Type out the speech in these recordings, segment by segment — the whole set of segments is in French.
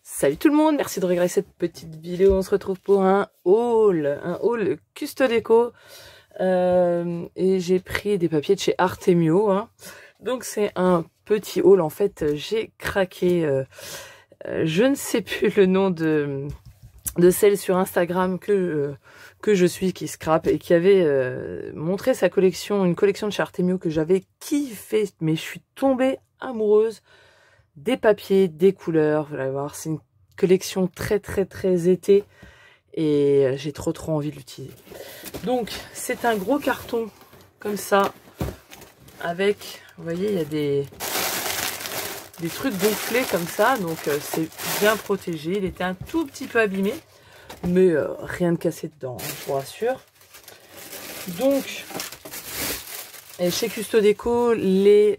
Salut tout le monde, merci de regarder cette petite vidéo. On se retrouve pour un haul Custo Déco. Et j'ai pris des papiers de chez Artemio. Donc c'est un petit haul. En fait, j'ai craqué. Je ne sais plus le nom de celle sur Instagram que je suis, qui scrape et qui avait montré sa collection, une collection de chez Artemio que j'avais kiffé. Mais je suis tombée amoureuse des papiers, des couleurs. Vous allez voir, c'est une collection très été et j'ai trop envie de l'utiliser. Donc c'est un gros carton comme ça avec, vous voyez, il y a des trucs gonflés comme ça, donc c'est bien protégé. Il était un tout petit peu abîmé, mais rien de cassé dedans, je vous rassure. Donc et chez Custo Déco, les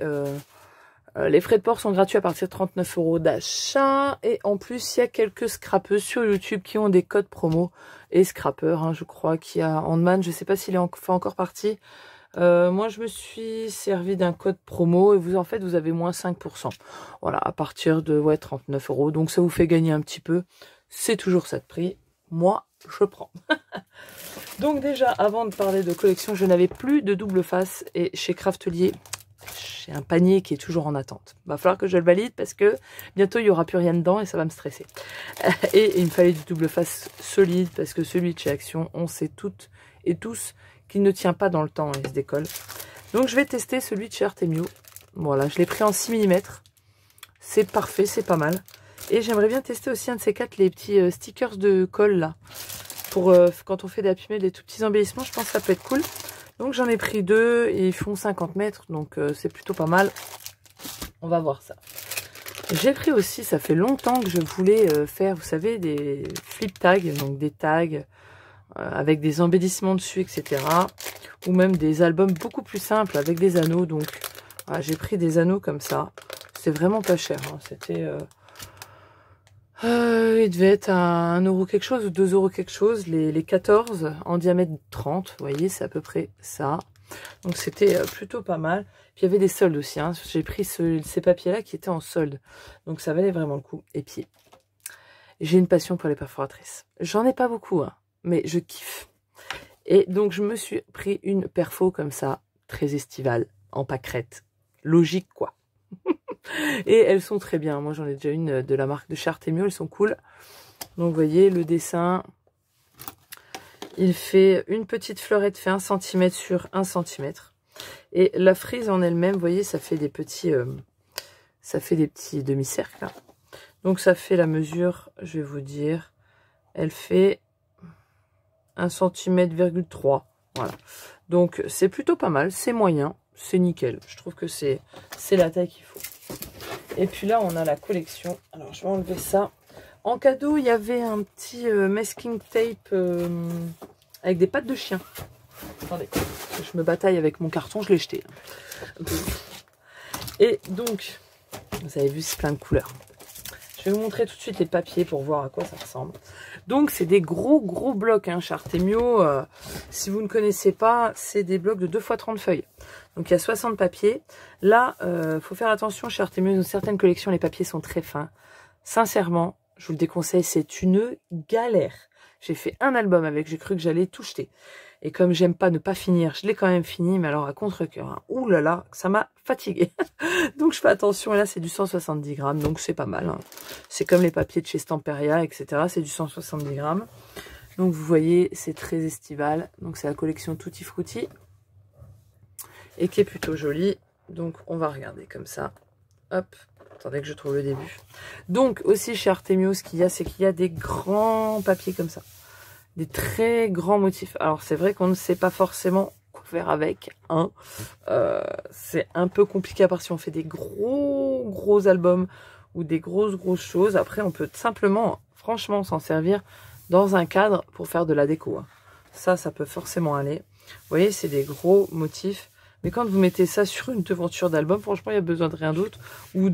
frais de port sont gratuits à partir de 39 € d'achat. Et en plus, il y a quelques scrapeurs sur YouTube qui ont des codes promo. Et scrapeurs, je crois qu'il y a Handman. Je ne sais pas s'il fait encore partie. Moi, je me suis servi d'un code promo. Et vous, en fait, vous avez moins 5%. Voilà, à partir de 39 €. Donc, ça vous fait gagner un petit peu. C'est toujours ça de prix. Moi, je prends. Donc déjà, avant de parler de collection, je n'avais plus de double face. Et chez Craftelier, j'ai un panier qui est toujours en attente. Il va falloir que je le valide parce que bientôt il n'y aura plus rien dedans et ça va me stresser. Et il me fallait du double face solide parce que celui de chez Action, on sait toutes et tous qu'il ne tient pas dans le temps, il se décolle. Donc je vais tester celui de chez Artemio. Voilà, je l'ai pris en 6 mm. C'est parfait, c'est pas mal. Et j'aimerais bien tester aussi un de ces quatre, les petits stickers de colle là. Pour quand on fait des imprimés, des tout petits embellissements, je pense que ça peut être cool. Donc j'en ai pris 2 et ils font 50 mètres, donc c'est plutôt pas mal. On va voir ça. J'ai pris aussi, ça fait longtemps que je voulais faire, vous savez, des flip tags, donc des tags avec des embellissements dessus, etc. Ou même des albums beaucoup plus simples avec des anneaux. Donc voilà, j'ai pris des anneaux comme ça. C'est vraiment pas cher, c'était... il devait être à 1 € quelque chose ou 2 € quelque chose, les 14 en diamètre 30, vous voyez, c'est à peu près ça. Donc c'était plutôt pas mal. Puis il y avait des soldes aussi, j'ai pris ces papiers-là qui étaient en solde, donc ça valait vraiment le coup. Et puis, j'ai une passion pour les perforatrices. J'en ai pas beaucoup, mais je kiffe. Et donc je me suis pris une perfo comme ça, très estivale, en pâquerette. Logique quoi. Et elles sont très bien. Moi, j'en ai déjà une de la marque de chez Artemio. Elles sont cool. Donc, vous voyez, le dessin, il fait une petite fleurette fait 1 cm sur 1 cm. Et la frise en elle-même, vous voyez, ça fait des petits demi-cercles. Là. Donc, ça fait la mesure, je vais vous dire, elle fait 1 cm,3 cm. Voilà. Donc, c'est plutôt pas mal. C'est moyen. C'est nickel. Je trouve que c'est la taille qu'il faut. Et puis là, on a la collection. Alors, je vais enlever ça. En cadeau, il y avait un petit masking tape avec des pattes de chien. Attendez, je me bataille avec mon carton, je l'ai jeté. Et donc, vous avez vu, c'est plein de couleurs. Je vais vous montrer tout de suite les papiers pour voir à quoi ça ressemble. Donc, c'est des gros blocs chez Artemio. Si vous ne connaissez pas, c'est des blocs de 2 x 30 feuilles. Donc, il y a 60 papiers. Là, faut faire attention chez Artemio. Dans certaines collections, les papiers sont très fins. Sincèrement, je vous le déconseille, c'est une galère. J'ai fait un album avec, j'ai cru que j'allais tout jeter. Et comme j'aime pas ne pas finir, je l'ai quand même fini, mais alors à contre-cœur. Ouh là là, ça m'a fatiguée. Donc je fais attention, et là c'est du 170 grammes, donc c'est pas mal. C'est comme les papiers de chez Stamperia, etc. C'est du 170 grammes. Donc vous voyez, c'est très estival. Donc c'est la collection Tutti Frutti. Et qui est plutôt jolie. Donc on va regarder comme ça. Hop, attendez que je trouve le début. Donc aussi chez Artemio, ce qu'il y a, c'est qu'il y a des grands papiers comme ça. Des très grands motifs. Alors c'est vrai qu'on ne sait pas forcément quoi faire avec. C'est un peu compliqué à part si on fait des gros albums ou des grosses choses. Après on peut simplement, franchement, s'en servir dans un cadre pour faire de la déco. Ça peut forcément aller. Vous voyez, c'est des gros motifs. Mais quand vous mettez ça sur une devanture d'album, franchement, il n'y a besoin de rien d'autre. Ou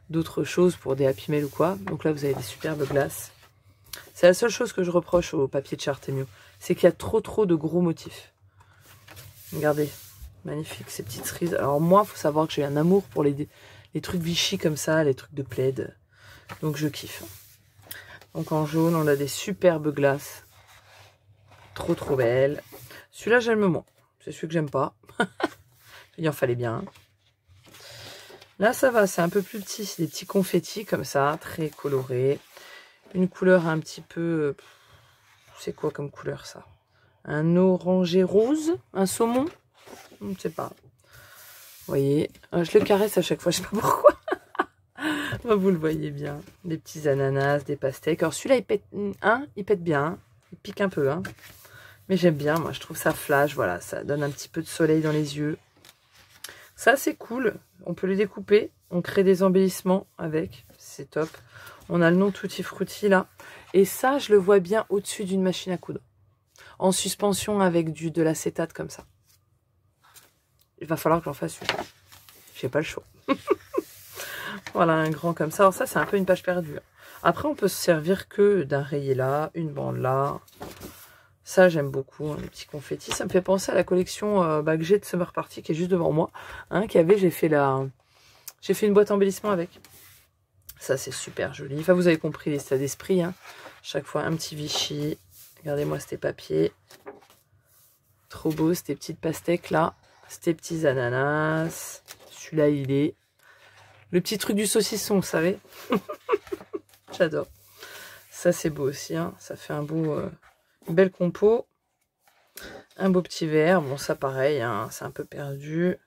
d'autres choses pour des Happy Mail ou quoi. Donc là, vous avez des superbes glaces. C'est la seule chose que je reproche au papier de chez Artemio. C'est qu'il y a trop de gros motifs. Regardez. Magnifique, ces petites cerises. Alors moi, il faut savoir que j'ai un amour pour les trucs Vichy comme ça, les trucs de plaid. Donc je kiffe. Donc en jaune, on a des superbes glaces. Trop trop belles. Celui-là, j'aime moins. C'est celui que j'aime pas. Il en fallait bien. Là, ça va, c'est un peu plus petit. C'est des petits confettis comme ça, très colorés. Une couleur un petit peu... C'est quoi comme couleur, ça? Un orangé rose? Un saumon? Je ne sais pas. Vous voyez, je le caresse à chaque fois, je sais pas pourquoi. Vous le voyez bien. Des petits ananas, des pastèques. Alors celui-là, il pète bien. Il pique un peu, hein. Mais j'aime bien, moi, je trouve ça flash. Voilà, ça donne un petit peu de soleil dans les yeux. Ça, c'est cool. On peut les découper. On crée des embellissements avec. C'est top. On a le nom Tutti Frutti, là. Et ça, je le vois bien au-dessus d'une machine à coudre. En suspension avec de l'acétate comme ça. Il va falloir que j'en fasse une. J'ai pas le choix. Voilà, un grand comme ça. Alors ça, c'est un peu une page perdue. Après, on peut se servir que d'un rayé là, une bande là. Ça, j'aime beaucoup, hein, les petits confettis. Ça me fait penser à la collection que j'ai de Summer Party, qui est juste devant moi. Hein, j'ai fait une boîte embellissement avec. Ça, c'est super joli. Enfin, vous avez compris l'état d'esprit. Hein. Chaque fois, un petit Vichy. Regardez-moi ces papiers. Trop beau, ces petites pastèques là. Ces petits ananas. Celui-là, il est... Le petit truc du saucisson, vous savez. J'adore. Ça, c'est beau aussi. Hein. Ça fait un beau... Une belle compo. Un beau petit verre. Bon, ça, pareil. Hein, c'est un peu perdu.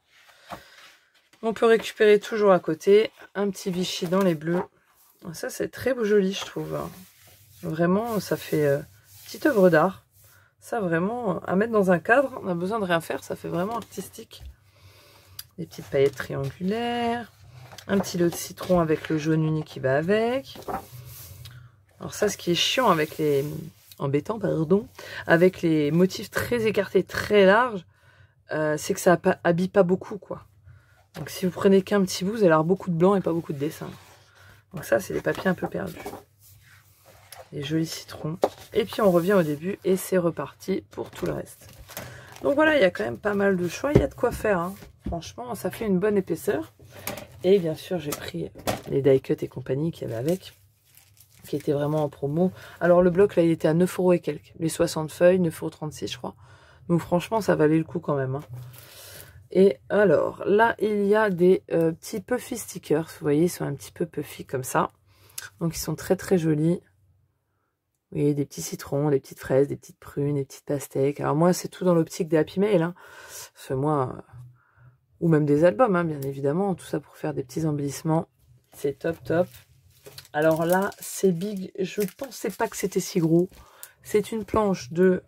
On peut récupérer toujours à côté. Un petit Vichy dans les bleus. Ça, c'est très beau, joli, je trouve. Hein. Vraiment, ça fait petite œuvre d'art. Ça, vraiment, à mettre dans un cadre. On a besoin de rien faire. Ça fait vraiment artistique. Des petites paillettes triangulaires. Un petit lot de citron avec le jaune uni qui va avec. Alors ça, ce qui est chiant avec les... Embêtant, pardon. Avec les motifs très écartés, très larges, c'est que ça habille pas beaucoup, quoi. Donc si vous prenez qu'un petit bout, vous allez avoir beaucoup de blanc et pas beaucoup de dessin. Donc ça, c'est les papiers un peu perdus. Les jolis citrons. Et puis on revient au début et c'est reparti pour tout le reste. Donc voilà, il y a quand même pas mal de choix. Il y a de quoi faire. Hein. Franchement, ça fait une bonne épaisseur. Et bien sûr, j'ai pris les die cut et compagnie qu'il y avait avec, qui étaient vraiment en promo. Alors le bloc, là, il était à 9 € et quelques. Les 60 feuilles, 9,36 €, je crois. Donc franchement, ça valait le coup quand même. Hein. Et alors, là, il y a des petits puffy stickers. Vous voyez, ils sont un petit peu puffy comme ça. Donc, ils sont très, très jolis. Vous voyez, des petits citrons, des petites fraises, des petites prunes, des petites pastèques. Alors, moi, c'est tout dans l'optique des Happy Mail. Hein. Parce que moi, ou même des albums, hein, bien évidemment. Tout ça pour faire des petits embellissements. C'est top, top. Alors là, c'est big. Je pensais pas que c'était si gros. C'est une planche de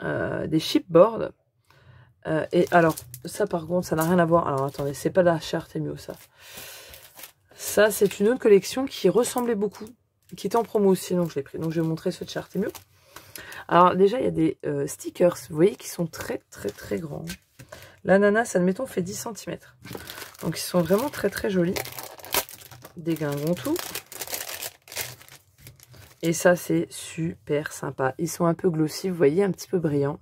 des chipboards. Et alors, ça par contre, ça n'a rien à voir. Alors attendez, c'est pas de la chez Artemio, ça. Ça, c'est une autre collection qui ressemblait beaucoup, qui était en promo aussi, donc je l'ai pris. Donc je vais montrer ceux de chez Artemio. Alors déjà, il y a des stickers, vous voyez, qui sont très très très grands. L'ananas, admettons, fait 10 cm. Donc ils sont vraiment très très jolis. Déglinguons tout. Et ça, c'est super sympa. Ils sont un peu glossy, vous voyez, un petit peu brillants.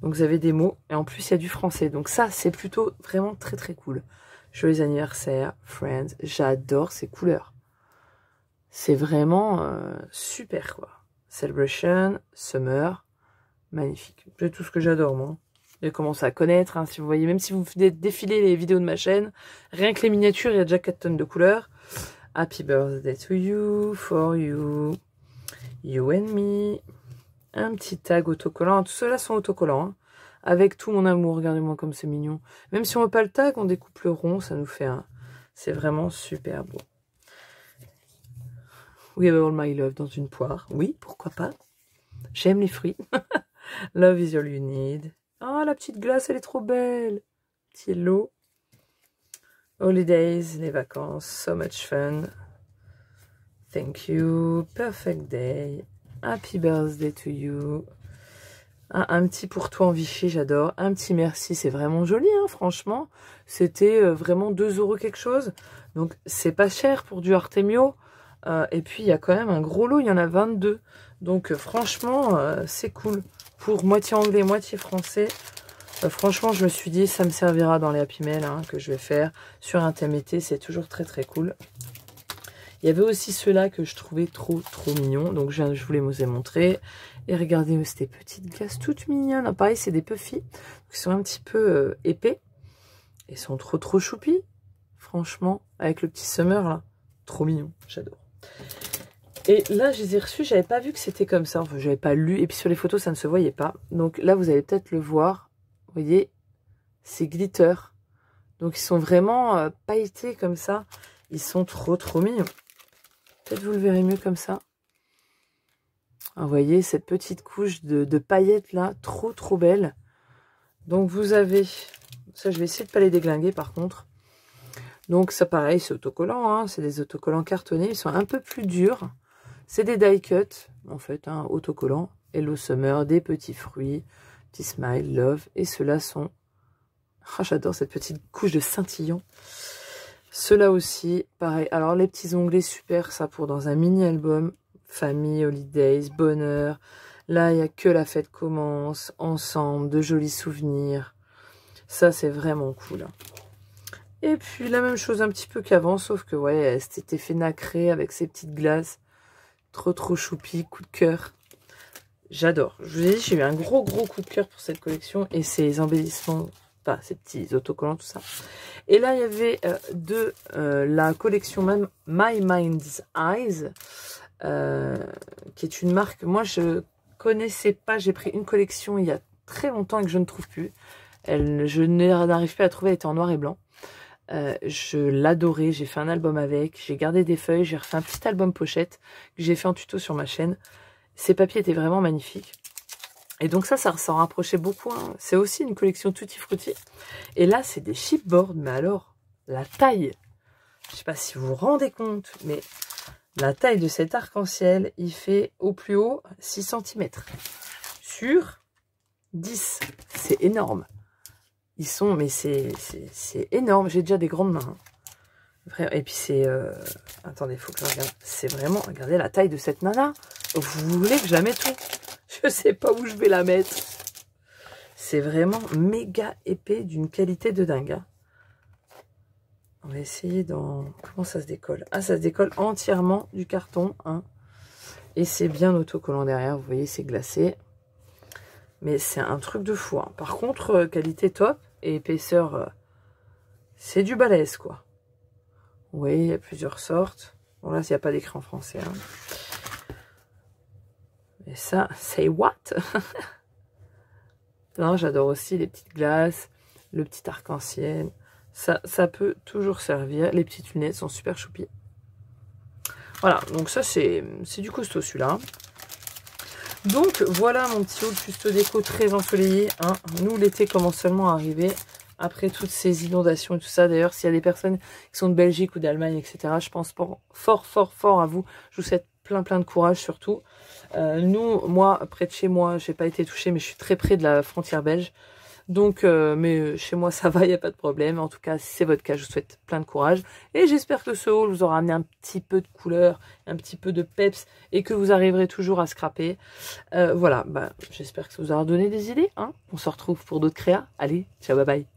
Donc vous avez des mots, et en plus il y a du français. Donc ça, c'est plutôt vraiment très très cool. Joyeux anniversaire, friends. J'adore ces couleurs. C'est vraiment super, quoi. Celebration, summer, magnifique. C'est tout ce que j'adore, moi. J'ai commencé à connaître, hein, si vous voyez, même si vous défilez les vidéos de ma chaîne, rien que les miniatures, il y a déjà 4 tonnes de couleurs. Happy birthday to you, for you, you and me. Un petit tag autocollant. Tout ceux-là sont autocollants. Hein. Avec tout mon amour. Regardez-moi comme c'est mignon. Même si on veut pas le tag, on découpe le rond. Ça nous fait un... C'est vraiment super beau. We have all my love dans une poire. Oui, pourquoi pas. J'aime les fruits. Love is all you need. Ah, la petite glace, elle est trop belle. Petit lot. Holidays, les vacances. So much fun. Thank you. Perfect day. Happy birthday to you. Un petit pour toi en Vichy, j'adore. Un petit merci, c'est vraiment joli, hein, franchement. C'était vraiment 2 € quelque chose. Donc, c'est pas cher pour du Artemio. Et puis, il y a quand même un gros lot, il y en a 22. Donc, franchement, c'est cool. Pour moitié anglais, moitié français. Franchement, je me suis dit, ça me servira dans les Happy Mail hein, que je vais faire sur un thème été. C'est toujours très, très cool. Il y avait aussi ceux-là que je trouvais trop mignons. Donc je voulais vous les montrer. Et regardez ces petites glaces toutes mignonnes. Pareil, c'est des Puffy. Ils sont un petit peu épais. Ils sont trop choupis. Franchement, avec le petit Summer là. Trop mignon, j'adore. Et là, je les ai reçus, j'avais pas vu que c'était comme ça. Enfin, j'avais pas lu. Et puis sur les photos, ça ne se voyait pas. Donc là, vous allez peut-être le voir. Vous voyez, c'est glitter. Donc ils sont vraiment pailletés comme ça. Ils sont trop mignons. Peut-être vous le verrez mieux comme ça. Vous voyez cette petite couche de paillettes là, trop belle. Donc vous avez, ça je vais essayer de pas les déglinguer par contre. Donc ça pareil, c'est autocollant, hein, c'est des autocollants cartonnés, ils sont un peu plus durs. C'est des die cut en fait, hein, autocollants. Hello Summer, des petits fruits, petit smile, love. Et ceux-là sont, oh, j'adore cette petite couche de scintillants. Ceux-là aussi, pareil. Alors les petits onglets, super, ça pour dans un mini album. Famille, holidays, bonheur. Là, il n'y a que la fête commence, ensemble, de jolis souvenirs. Ça, c'est vraiment cool. Et puis, la même chose un petit peu qu'avant, sauf que, ouais, cet effet nacré avec ces petites glaces. Trop choupi, coup de cœur. J'adore. Je vous ai dit, j'ai eu un gros coup de cœur pour cette collection et ces embellissements, enfin, ces petits autocollants, tout ça. Et là, il y avait de la collection même My Mind's Eyes, qui est une marque, moi je connaissais pas, j'ai pris une collection il y a très longtemps et que je ne trouve plus. Je n'arrive plus à trouver, elle était en noir et blanc. Je l'adorais, j'ai fait un album avec, j'ai gardé des feuilles, j'ai refait un petit album pochette que j'ai fait en tuto sur ma chaîne. Ces papiers étaient vraiment magnifiques. Et donc ça s'en rapprochait beaucoup. Hein. C'est aussi une collection Tutti Frutti. Et là, c'est des chipboards, mais alors, la taille, je sais pas si vous vous rendez compte, mais la taille de cet arc-en-ciel, il fait au plus haut 6 cm sur 10. C'est énorme. Ils sont, mais c'est énorme. J'ai déjà des grandes mains. Hein. Et puis c'est... attendez, il faut que je regarde. C'est vraiment... Regardez la taille de cette nana. Vous voulez que je la mette où? Je sais pas où je vais la mettre. C'est vraiment méga épais d'une qualité de dingue. Hein. On va essayer dans... Comment ça se décolle? Ah, ça se décolle entièrement du carton. Hein. Et c'est bien autocollant derrière. Vous voyez, c'est glacé. Mais c'est un truc de fou. Hein. Par contre, qualité top. Et épaisseur, c'est du balèze, quoi. Oui, il y a plusieurs sortes. Bon, là, il n'y a pas d'écrit en français. Hein. Et ça, say what? Non, j'adore aussi les petites glaces, le petit arc-en-ciel. Ça peut toujours servir. Les petites lunettes sont super choupies. Voilà, donc ça, c'est du costaud, celui-là. Donc, voilà mon petit haul custo déco très ensoleillé. Hein. Nous, l'été commence seulement à arriver. Après toutes ces inondations et tout ça. D'ailleurs, s'il y a des personnes qui sont de Belgique ou d'Allemagne, etc., je pense fort à vous. Je vous souhaite plein de courage surtout. Moi, près de chez moi, j'ai pas été touchée, mais je suis très près de la frontière belge. Donc, mais chez moi, ça va, il n'y a pas de problème. En tout cas, si c'est votre cas, je vous souhaite plein de courage. Et j'espère que ce haul vous aura amené un petit peu de couleur, un petit peu de peps, et que vous arriverez toujours à scraper. Voilà, j'espère que ça vous aura donné des idées. Hein. On se retrouve pour d'autres créas. Allez, ciao, bye bye.